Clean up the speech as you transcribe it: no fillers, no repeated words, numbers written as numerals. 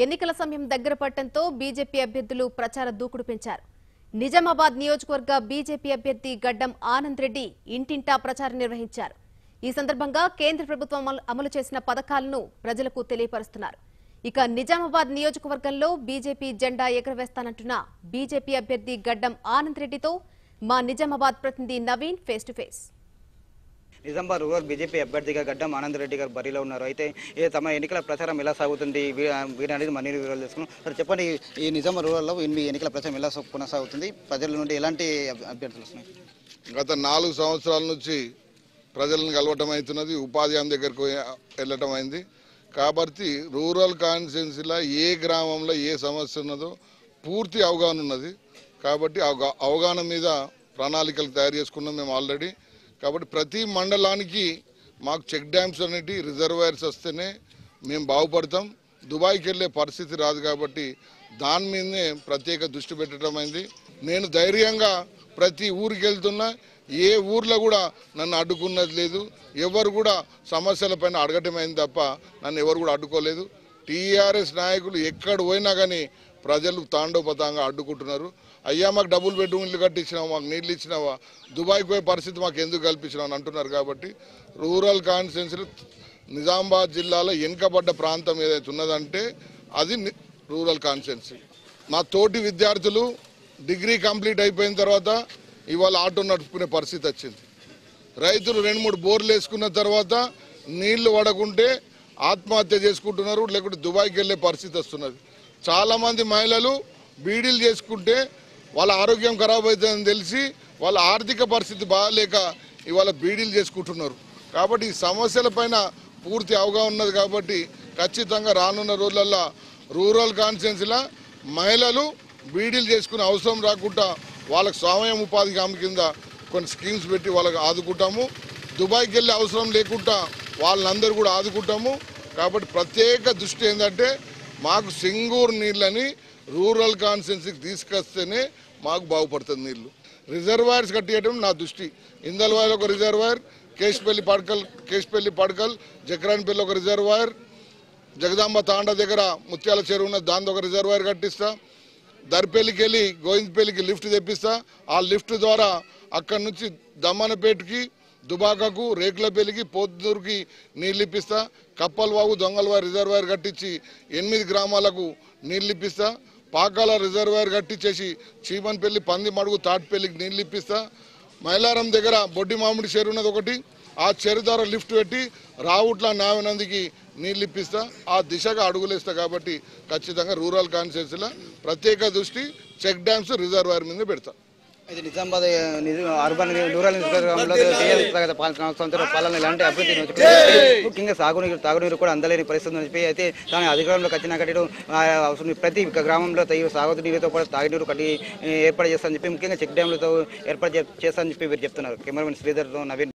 ఎన్నికల సమయం దగ్గర పడటంతో బీజేపీ అభ్యర్థులు ప్రచార దూకుడు పెంచారు. నిజామాబాద్ నియోజకవర్గ బీజేపీ అభ్యర్థి గడ్డం ఆనంద్ రెడ్డి ఇంటింటా ప్రచారం నిర్వహించారు. ఈ సందర్భంగా కేంద్ర ప్రభుత్వం అమలు చేసిన పథకాలను ప్రజలకు తెలియపరుస్తున్నారు. ఇక నిజామాబాద్ నియోజకవర్గంలో బీజేపీ జెండా ఎగురవేస్తానంటున్న బీజేపీ అభ్యర్థి గడ్డం ఆనంద్ రెడ్డితో మా నిజామాబాద్ ప్రతినిధి Naveen face to face. Nizamabad rural BJP అభ్యర్థిగా గడ్డం ఆనంద్ రెడ్డి గారు బరిలో ఉన్నారు. అయితే తమ ఎన్నికల ప్రచారం ఎలా సాగుతుంది వీరి అనేది మనీ వివరాలు తెలుసుకున్నాం. సార్ చెప్పండి, ఈ నిజామాబాద్ రూరల్లో మీ ఎన్నికల ప్రచారం ఎలా కొనసాగుతుంది? ప్రజల నుండి ఎలాంటి అభ్యర్థులు వస్తున్నాయి? గత 4 సంవత్సరాల నుంచి ప్రజలను కలవటం అవుతున్నది, ఉపాధి హామీ దగ్గరకు వెళ్ళటం అయింది. కాబట్టి రూరల్ కాన్స్టిట్యున్సీలో ఏ గ్రామంలో ఏ సమస్య ఉన్నదో పూర్తి అవగాహన ఉన్నది. కాబట్టి అవగాహన మీద ప్రణాళికలు తయారు చేసుకున్నాం మేము ఆల్రెడీ. కాబట్టి ప్రతి మండలానికి మాకు చెక్ డ్యామ్స్ అనేటి రిజర్వాయర్స్ వస్తేనే మేము బాగుపడతాం. దుబాయ్కి వెళ్ళే పరిస్థితి రాదు. కాబట్టి దాని మీదనే ప్రత్యేక దృష్టి పెట్టడం అయింది. నేను ధైర్యంగా ప్రతి ఊరికి వెళ్తున్నా. ఏ ఊర్లో కూడా నన్ను అడ్డుకున్నది లేదు. ఎవరు కూడా సమస్యలపైన అడగటం అయింది తప్ప నన్ను ఎవరు కూడా అడ్డుకోలేదు. టీఆర్ఎస్ నాయకులు ఎక్కడ పోయినా కానీ ప్రజలు తాండోపతంగా అడ్డుకుంటున్నారు. అయ్యా మాకు డబుల్ బెడ్రూమ్ ఇల్లు కట్టించినావా, మాకు నీళ్ళు ఇచ్చినావా, దుబాయ్కి పోయే పరిస్థితి మాకు ఎందుకు కల్పించినావు అని అంటున్నారు. కాబట్టి రూరల్ కాన్స్టిట్యున్సీలో నిజామాబాద్ జిల్లాలో వెనుకబడ్డ ప్రాంతం ఏదైతే ఉన్నదంటే అది రూరల్ కాన్స్టిట్యున్సీ. మా తోటి విద్యార్థులు డిగ్రీ కంప్లీట్ అయిపోయిన తర్వాత ఇవాళ ఆటో నడుపుకునే పరిస్థితి వచ్చింది. రైతులు 2-3 బోర్లు వేసుకున్న తర్వాత నీళ్లు పడకుంటే ఆత్మహత్య చేసుకుంటున్నారు, లేకుంటే దుబాయ్కి వెళ్ళే పరిస్థితి వస్తున్నది. చాలామంది మహిళలు బీడీలు చేసుకుంటే వాళ్ళ ఆరోగ్యం ఖరాబ్ అవుతుందని తెలిసి వాళ్ళ ఆర్థిక పరిస్థితి బాగాలేక ఇవాళ బీడీలు చేసుకుంటున్నారు. కాబట్టి ఈ సమస్యలపైన పూర్తి అవగాహన ఉన్నది. కాబట్టి ఖచ్చితంగా రానున్న రోజులలో రూరల్ కాన్స్టిట్యున్సీలో మహిళలు బీడీలు చేసుకునే అవసరం రాకుండా వాళ్ళకి స్వయం ఉపాధి హామీ కింద కొన్ని స్కీమ్స్ పెట్టి వాళ్ళకి ఆదుకుంటాము. దుబాయ్కి వెళ్ళే అవసరం లేకుండా వాళ్ళందరూ కూడా ఆదుకుంటాము. కాబట్టి ప్రత్యేక దృష్టి ఏంటంటే మాకు సింగూరు నీళ్ళని రూరల్ కాన్స్టిట్యున్సీకి తీసుకొస్తేనే మాకు బాగుపడుతుంది. నీళ్లు రిజర్వాయర్స్ కట్టేయడం నా దృష్టి. ఇందల్వాయలో ఒక రిజర్వాయర్, కేశపల్లి పడకల్ జక్రాన్పల్లి ఒక రిజర్వాయర్, జగదాంబ తాండా దగ్గర ముత్యాల చెరువు ఉన్న దాంతో ఒక రిజర్వాయర్ కట్టిస్తా. దర్పల్లికి వెళ్ళి గోవిందపల్లికి లిఫ్ట్ తెప్పిస్తా. ఆ లిఫ్ట్ ద్వారా అక్కడి నుంచి దమ్మనపేటకి, దుబాకకు, రేకులపల్లికి, పోద్దూరుకి నీళ్ళు ఇప్పిస్తా. కప్పల్వాగు, దొంగలవారి రిజర్వాయర్ కట్టించి 8 గ్రామాలకు నీళ్ళు ఇప్పిస్తా. పాకాల రిజర్వాయర్ కట్టించేసి చీమన్పల్లి, పందిమడుగు, తాటిపల్లికి నీళ్ళు ఇప్పిస్తా. మైలారం దగ్గర బొడ్డి మామిడి చెరువు ఉన్నది ఒకటి, ఆ చెరువు ద్వారా లిఫ్ట్ పెట్టి రావుట్ల నావినందికి నీళ్ళు ఇప్పిస్తా. ఆ దిశగా అడుగులేస్తా. కాబట్టి ఖచ్చితంగా రూరల్ కాన్స్టిట్యున్సీలో ప్రత్యేక దృష్టి చెక్ డ్యామ్స్, రిజర్వాయర్ మీద పెడతా. అయితే నిజామాబాద్ అర్బన్ రూరల్ నియోజకవర్గంలో పాలన ఇలాంటి అభివృద్ధి ముఖ్యంగా తాగునీరు కూడా అందలేని పరిస్థితి అని చెప్పి అయితే తాను అధికారంలోకి వచ్చిన కట్టి ప్రతి గ్రామంలో సాగునీరుతో కూడా తాగునీరు కట్టి ఏర్పాటు చేస్తానని చెప్పి ముఖ్యంగా చెక్ డ్యామ్లతో ఏర్పాటు చేస్తానని చెప్పి వీరు చెప్తున్నారు. కెమెరామెన్ శ్రీధర్తో నవీన్.